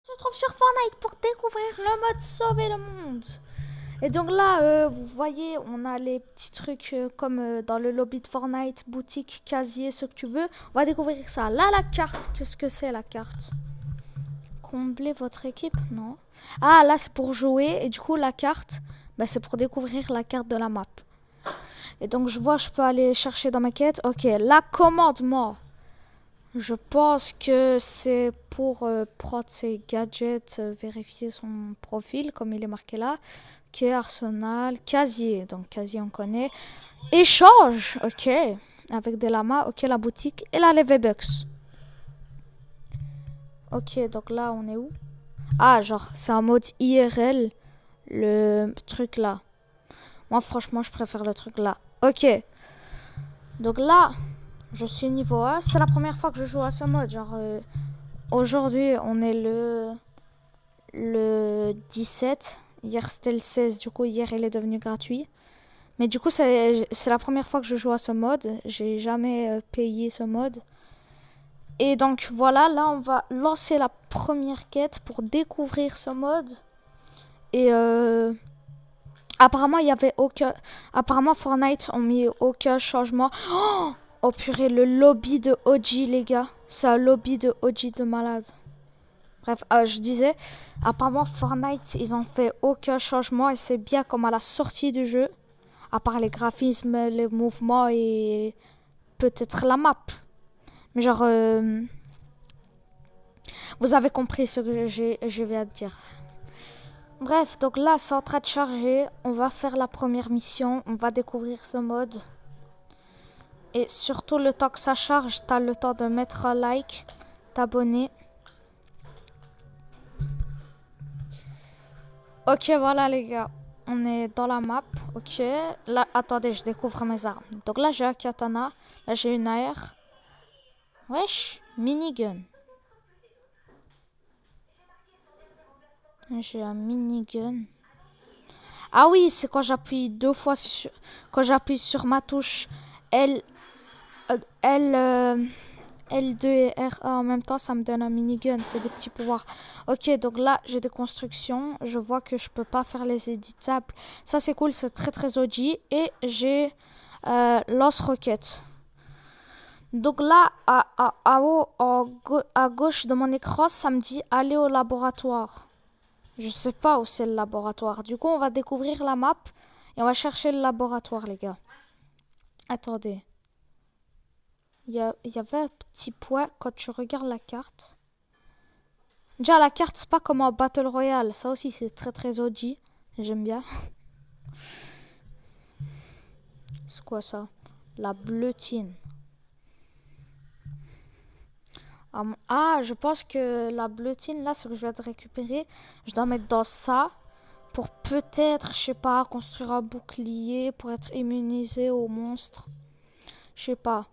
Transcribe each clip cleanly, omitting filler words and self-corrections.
Se trouve sur Fortnite pour découvrir le mode sauver le monde. Et donc là, vous voyez, on a les petits trucs comme dans le lobby de Fortnite, boutique, casier, ce que tu veux. On va découvrir ça. Là, la carte, qu'est-ce que c'est la carte? Combler votre équipe? Non. Ah, là, c'est pour jouer. Et du coup, la carte, bah, c'est pour découvrir la carte de la map. Et donc, je vois, je peux aller chercher dans ma quête. Ok, la commande, moi. Je pense que c'est pour prendre ses gadgets, vérifier son profil, comme il est marqué là. Ok, Arsenal, casier. Donc, casier, on connaît. Échange, ok. Avec des lamas, ok, la boutique. Et là, les V-Bucks. Ok, donc là, on est où? Ah, genre, c'est en mode IRL, le truc là. Moi, franchement, je préfère le truc là. Ok. Donc là, je suis niveau 1. C'est la première fois que je joue à ce mode. Genre, aujourd'hui, on est le 17. Hier, c'était le 16. Du coup, hier, il est devenu gratuit. Mais du coup, c'est la première fois que je joue à ce mode. J'ai jamais payé ce mode. Et donc, voilà, là, on va lancer la première quête pour découvrir ce mode. Et apparemment, il y avait aucun... Apparemment, Fortnite ont mis aucun changement. Oh purée, le lobby de OG, les gars. C'est un lobby de OG de malade. Bref, je disais, apparemment Fortnite, ils ont fait aucun changement et c'est bien comme à la sortie du jeu. À part les graphismes, les mouvements et peut-être la map. Mais genre, vous avez compris ce que je viens de dire. Bref, donc là, c'est en train de charger. On va faire la première mission. On va découvrir ce mode. Et surtout, le temps que ça charge, t'as le temps de mettre un like, t'abonner. Ok, voilà les gars. On est dans la map. Ok. Là, attendez, je découvre mes armes. Donc là, j'ai un katana. Là, j'ai une AR. Wesh, minigun. J'ai un minigun. Ah oui, c'est quand j'appuie deux fois sur... Quand j'appuie sur ma touche L... L... L2 et R1 en même temps, ça me donne un minigun. C'est des petits pouvoirs. Ok, donc là, j'ai des constructions. Je vois que je peux pas faire les éditables. Ça, c'est cool. C'est très, très OG. Et j'ai lance-roquette. Donc là, à gauche de mon écran, ça me dit aller au laboratoire. Je sais pas où c'est le laboratoire. Du coup, on va découvrir la map et on va chercher le laboratoire, les gars. Attendez. Il y avait un petit point quand tu regardes la carte. Déjà, la carte, c'est pas comme en Battle Royale. Ça aussi, c'est très très OG. J'aime bien. C'est quoi ça? La bleutine. Ah, je pense que la bleutine, là, ce que je viens de récupérer, je dois mettre dans ça pour peut-être, je sais pas, construire un bouclier pour être immunisé aux monstres. Je sais pas.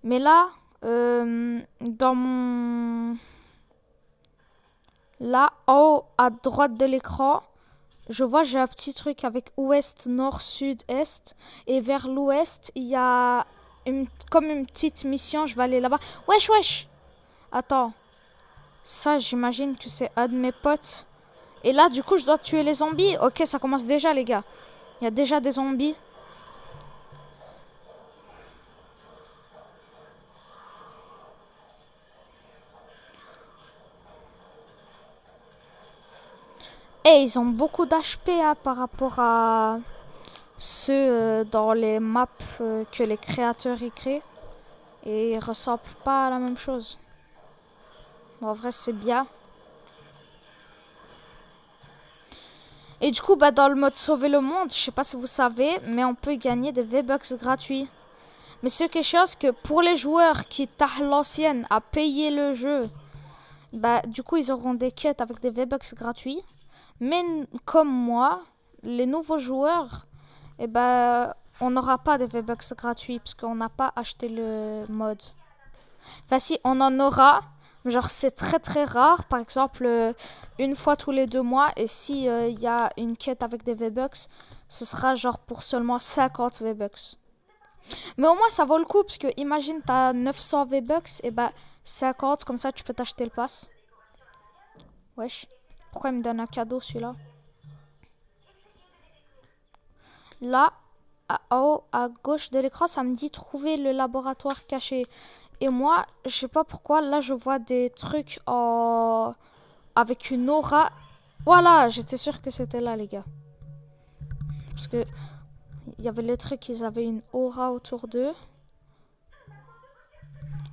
Mais là, dans mon... Là, en haut, à droite de l'écran, je vois, j'ai un petit truc avec ouest, nord, sud, est. Et vers l'ouest, il y a comme une petite mission. Je vais aller là-bas. Wesh, wesh! Attends. Ça, j'imagine que c'est un de mes potes. Et là, du coup, je dois tuer les zombies. Ok, ça commence déjà, les gars. Il y a déjà des zombies. Et ils ont beaucoup d'HP par rapport à ceux dans les maps que les créateurs y créent. Et ils ressemblent pas à la même chose. Bon, en vrai, c'est bien. Et du coup, bah, dans le mode sauver le monde, je sais pas si vous savez, mais on peut gagner des V-Bucks gratuits. Mais c'est quelque chose que pour les joueurs qui tardent l'ancienne à payer le jeu, bah, du coup, ils auront des quêtes avec des V-Bucks gratuits. Mais comme moi, les nouveaux joueurs, eh ben, on n'aura pas de V-Bucks gratuits parce qu'on n'a pas acheté le mode. Enfin, si, on en aura. Genre, c'est très très rare. Par exemple, une fois tous les 2 mois. Et si il y a une quête avec des V-Bucks, ce sera genre pour seulement 50 V-Bucks. Mais au moins, ça vaut le coup. Parce que imagine, t'as 900 V-Bucks. Et bah, 50, comme ça, tu peux t'acheter le pass. Wesh. Pourquoi il me donne un cadeau celui-là? Là, haut, à gauche de l'écran, ça me dit trouver le laboratoire caché. Et moi, je sais pas pourquoi, là je vois des trucs avec une aura. Voilà, j'étais sûre que c'était là, les gars. Parce que il y avait les trucs, ils avaient une aura autour d'eux.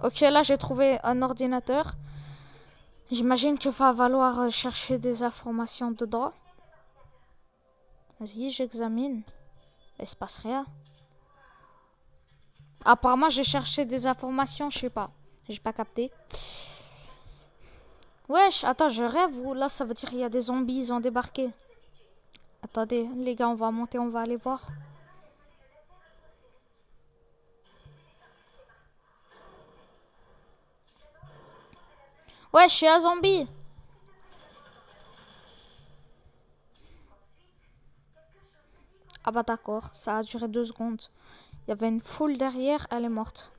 Ok, là j'ai trouvé un ordinateur. J'imagine qu'il va falloir chercher des informations dedans. Vas-y, j'examine. Il se passe rien. Apparemment, j'ai cherché des informations, je sais pas. J'ai pas capté. Wesh, attends, je rêve ou là ça veut dire qu'il y a des zombies, ils ont débarqué. Attendez, les gars, on va monter, on va aller voir. Wesh, je suis un zombie. Ah bah d'accord, ça a duré 2 secondes. Il y avait une foule derrière, elle est morte.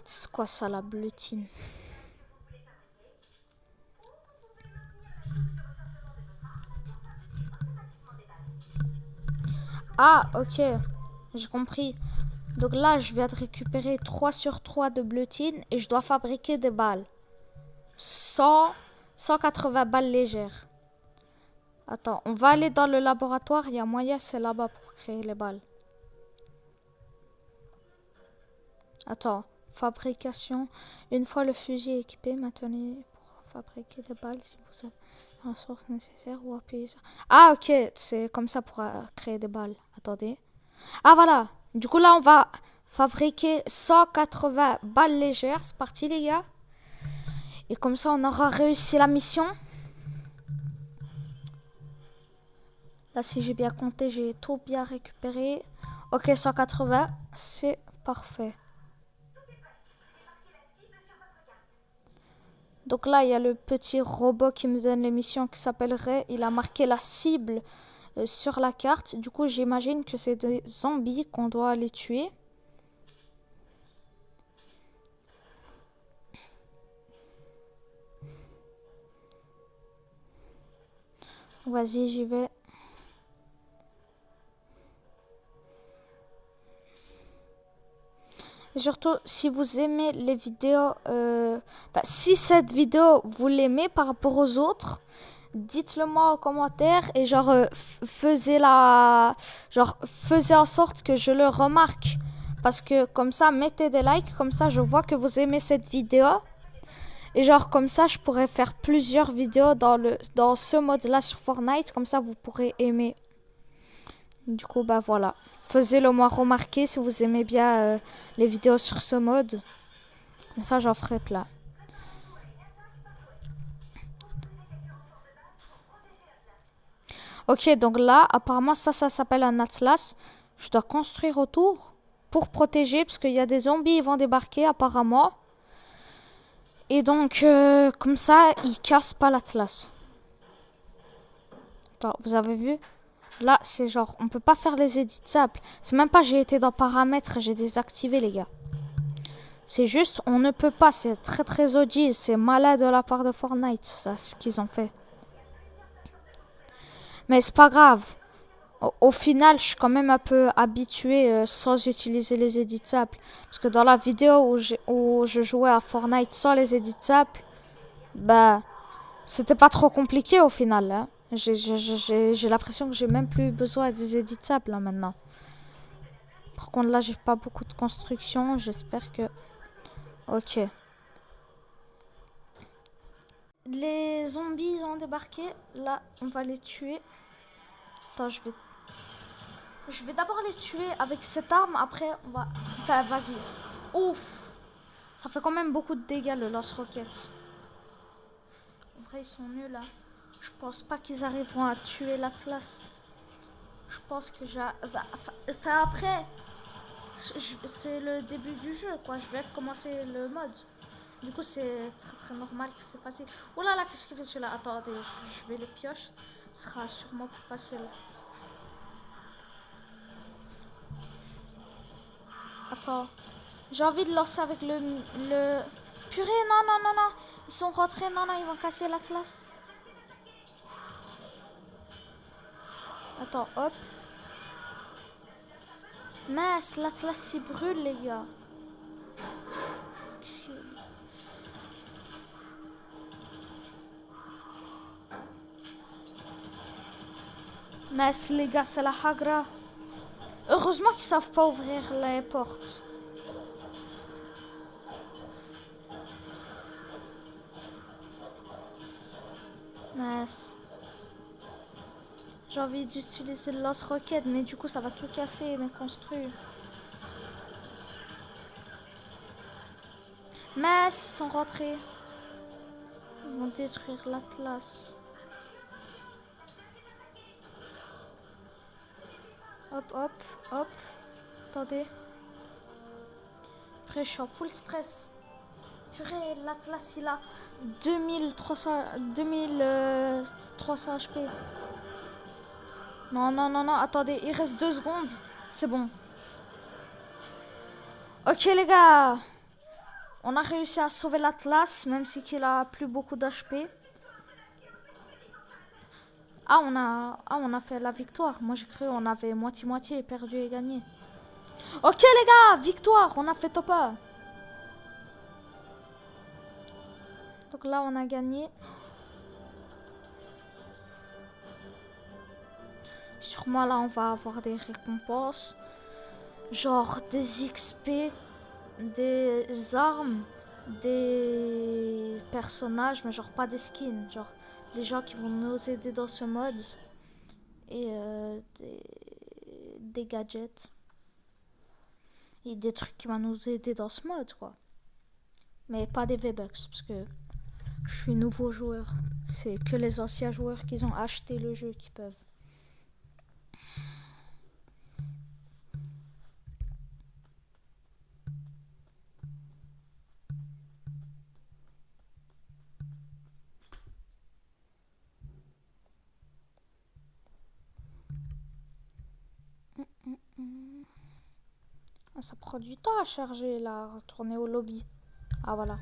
C'est quoi ça, la bleutine? Ah, ok, j'ai compris. Donc là, je viens de récupérer 3 sur 3 de bleutine et je dois fabriquer des balles. 180 balles légères. Attends, on va aller dans le laboratoire. Il y a moyen, c'est là-bas pour créer les balles. Attends, fabrication. Une fois le fusil équipé, maintenez pour fabriquer des balles si vous avez la ressource nécessaire ou appuyez sur... Ah, ok, c'est comme ça pour créer des balles. Attendez. Ah, voilà. Du coup, là, on va fabriquer 180 balles légères. C'est parti, les gars. Et comme ça, on aura réussi la mission. Là, si j'ai bien compté, j'ai tout bien récupéré. Ok, 180, c'est parfait. Donc là, il y a le petit robot qui me donne l'émission qui s'appellerait... Il a marqué la cible sur la carte. Du coup, j'imagine que c'est des zombies qu'on doit aller tuer. Vas-y, j'y vais. Et surtout, si vous aimez les vidéos... si cette vidéo, vous l'aimez par rapport aux autres... Dites-le moi en commentaire et genre faisez en sorte que je le remarque parce que comme ça mettez des likes, comme ça je vois que vous aimez cette vidéo et genre comme ça je pourrais faire plusieurs vidéos dans ce mode là sur Fortnite, comme ça vous pourrez aimer. Du coup bah voilà, faisez-le moi remarquer si vous aimez bien les vidéos sur ce mode, comme ça j'en ferai plein. Ok, donc là, apparemment, ça s'appelle un atlas. Je dois construire autour pour protéger, parce qu'il y a des zombies, ils vont débarquer apparemment. Et donc, comme ça, ils cassent pas l'atlas. Attends, vous avez vu? Là, c'est genre, on peut pas faire les éditables. C'est même pas, j'ai été dans paramètres, j'ai désactivé, les gars. C'est juste, on ne peut pas, c'est très très OG, c'est malade de la part de Fortnite, ça, ce qu'ils ont fait. Mais c'est pas grave. Au final, je suis quand même un peu habituée sans utiliser les éditables. Parce que dans la vidéo où je jouais à Fortnite sans les éditables, bah, c'était pas trop compliqué au final. Hein. J'ai l'impression que j'ai même plus besoin des éditables là, maintenant. Par contre, là, j'ai pas beaucoup de construction. J'espère que... Ok. Les zombies ont débarqué. Là, on va les tuer. Attends, je vais d'abord les tuer avec cette arme. Après, on va... Enfin, vas-y. Ouf. Ça fait quand même beaucoup de dégâts, le lance-roquette. En vrai, ils sont nuls, là. Je pense pas qu'ils arriveront à tuer l'Atlas. Je pense que Enfin, après... C'est le début du jeu, quoi. Je vais commencer le mode. Du coup, c'est très très normal que c'est facile. Oh là là, qu'est-ce qu'il fait celui-là? Attendez, je vais les pioches. Ce sera sûrement plus facile. Attends. J'ai envie de lancer avec le... Purée, non, non, non, non. Ils sont rentrés. Non, non, ils vont casser l'Atlas. Attends, hop. Mince, l'Atlas, il brûle, les gars. Mince, les gars, c'est la hagra. Heureusement qu'ils savent pas ouvrir les portes. Mince. J'ai envie d'utiliser le lance-roquette, mais du coup, ça va tout casser, mes construits. Mince, ils sont rentrés. Ils vont détruire l'Atlas. Hop, hop, hop. Attendez. Après, je suis en full stress. Purée, l'Atlas, il a 2300 HP. Non, non, non, non, attendez, il reste 2 secondes. C'est bon. Ok, les gars. On a réussi à sauver l'Atlas, même si qu'il a plus beaucoup d'HP. Ah, on a fait la victoire. Moi, j'ai cru on avait moitié-moitié, perdu et gagné. Ok, les gars, victoire. On a fait top 1. Donc là, on a gagné. Sûrement, là, on va avoir des récompenses. Genre des XP, des armes, des personnages, mais genre pas des skins. Genre des gens qui vont nous aider dans ce mode. Et des gadgets. Et des trucs qui vont nous aider dans ce mode, quoi. Mais pas des V-Bucks, parce que je suis nouveau joueur. C'est que les anciens joueurs qui ont acheté le jeu qui peuvent. Ça prend du temps à charger là, retourner au lobby. Ah voilà.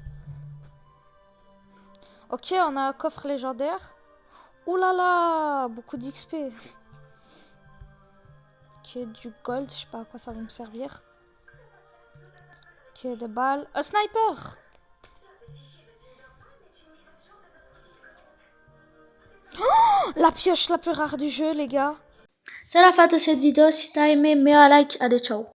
Ok, on a un coffre légendaire. Ouh là là, beaucoup d'XP. Ok, du gold, je sais pas à quoi ça va me servir. Ok, des balles. Un sniper. Oh, la pioche la plus rare du jeu, les gars. C'est la fin de cette vidéo. Si t'as aimé, mets un like. Allez, ciao.